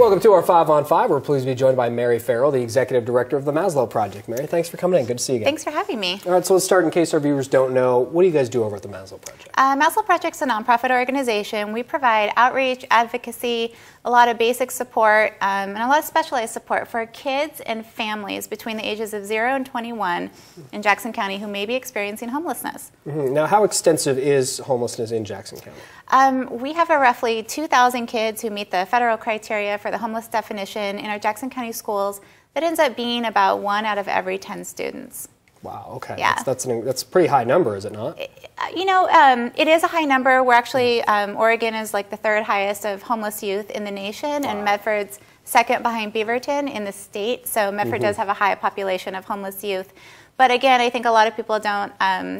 Welcome to our 5 on 5. We're pleased to be joined by Mary Ferrell, the Executive Director of the Maslow Project. Mary, thanks for coming in. Good to see you again. Thanks for having me. All right, so let's start in case our viewers don't know. What do you guys do over at the Maslow Project? Maslow Project's a nonprofit organization. We provide outreach, advocacy, a lot of basic support, and a lot of specialized support for kids and families between the ages of 0 and 21 in Jackson County who may be experiencing homelessness. Now, how extensive is homelessness in Jackson County? We have roughly 2,000 kids who meet the federal criteria for the homeless definition in our Jackson County schools. That ends up being about 1 out of every 10 students. Wow, okay. Yeah. That's a pretty high number, is it not? You know, it is a high number. We're actually, Oregon is like the 3rd highest of homeless youth in the nation, wow. And Medford's second behind Beaverton in the state. So Medford does have a high population of homeless youth. But again, I think a lot of people don't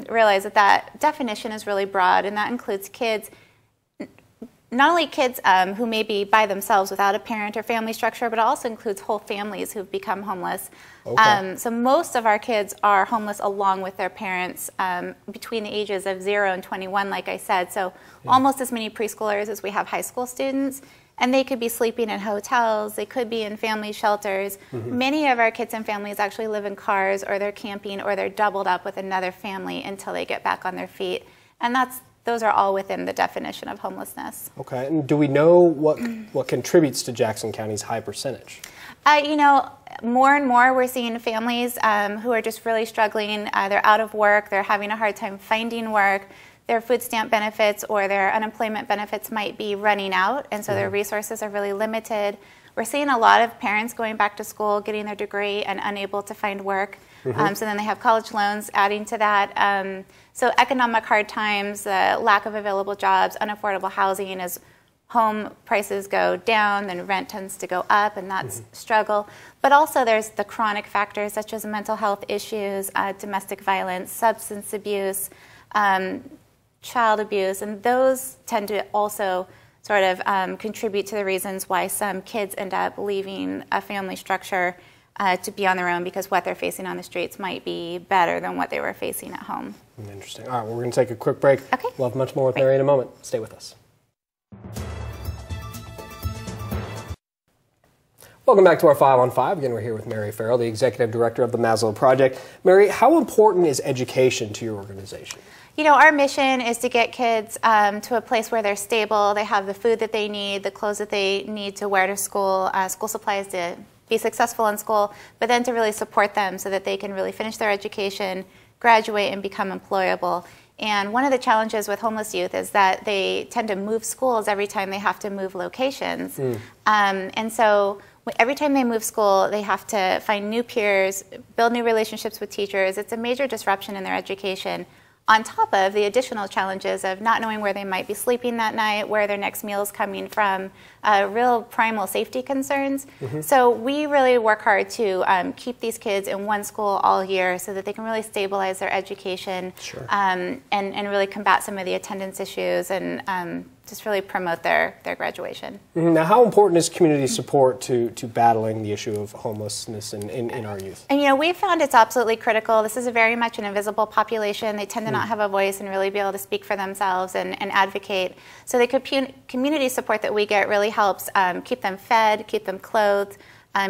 realize that that definition is really broad, and that includes kids, not only kids who may be by themselves without a parent or family structure, but it also includes whole families who've become homeless. Okay. So most of our kids are homeless along with their parents between the ages of 0 and 21, like I said. So almost as many preschoolers as we have high school students. And they could be sleeping in hotels, they could be in family shelters. Many of our kids and families actually live in cars, or they're camping, or they're doubled up with another family until they get back on their feet. And those are all within the definition of homelessness. Okay, and do we know what contributes to Jackson County's high percentage? You know, more and more we're seeing families who are just really struggling. They're out of work, they're having a hard time finding work. Their food stamp benefits or their unemployment benefits might be running out, and so their resources are really limited. We're seeing a lot of parents going back to school, getting their degree, and unable to find work. So then they have college loans adding to that. So economic hard times, lack of available jobs, unaffordable housing, as home prices go down, then rent tends to go up, and that's struggle. But also there's the chronic factors such as mental health issues, domestic violence, substance abuse, child abuse, and those tend to also sort of contribute to the reasons why some kids end up leaving a family structure to be on their own, because what they're facing on the streets might be better than what they were facing at home. Interesting. All right, well, we're going to take a quick break. Okay. We'll have much more with Mary in a moment. Stay with us. Welcome back to our 5 on 5. Again, we're here with Mary Ferrell, the Executive Director of the Maslow Project. Mary, how important is education to your organization? You know, our mission is to get kids to a place where they're stable, they have the food that they need, the clothes that they need to wear to school, school supplies to be successful in school, but then to really support them so that they can really finish their education, graduate, and become employable. And one of the challenges with homeless youth is that they tend to move schools every time they have to move locations. And so every time they move school, they have to find new peers, build new relationships with teachers. It's a major disruption in their education, on top of the additional challenges of not knowing where they might be sleeping that night, where their next meal is coming from, real primal safety concerns. So we really work hard to keep these kids in one school all year so that they can really stabilize their education and really combat some of the attendance issues and just really promote their graduation. Now, how important is community support to battling the issue of homelessness in our youth? And you know, we've found it's absolutely critical. This is very much an invisible population. They tend to not have a voice and really be able to speak for themselves and advocate. So the community support that we get really helps keep them fed, keep them clothed,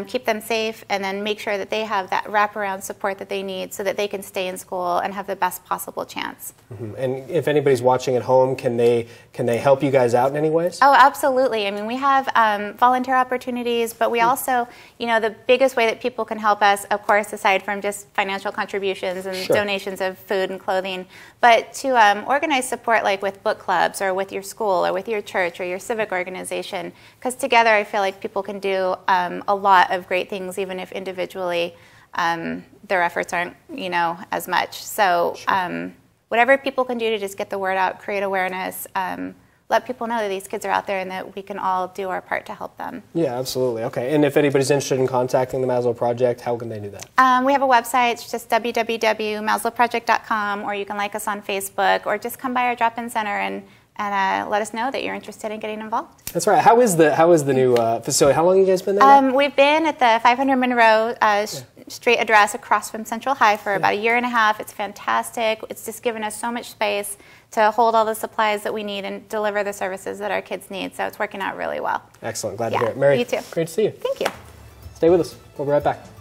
keep them safe, and then make sure that they have that wraparound support that they need so that they can stay in school and have the best possible chance. And if anybody's watching at home, can they help you guys out in any ways? Oh, absolutely. I mean, we have volunteer opportunities, but we also, you know, the biggest way that people can help us, of course, aside from just financial contributions and donations of food and clothing, but to organize support like with book clubs or with your school or with your church or your civic organization, because together I feel like people can do a lot of great things, even if individually their efforts aren't, you know, as much. So whatever people can do to just get the word out, create awareness, let people know that these kids are out there and that we can all do our part to help them. Yeah, absolutely. Okay, and if anybody's interested in contacting the Maslow Project, how can they do that? We have a website. It's just www.maslowproject.com, or you can like us on Facebook, or just come by our drop-in center and let us know that you're interested in getting involved. That's right. How is the new facility? How long have you guys been there? We've been at the 500 Monroe straight address across from Central High for about a year and a half. It's fantastic. It's just given us so much space to hold all the supplies that we need and deliver the services that our kids need. So it's working out really well. Excellent. Glad to hear it. Mary, you too. Great to see you. Thank you. Stay with us. We'll be right back.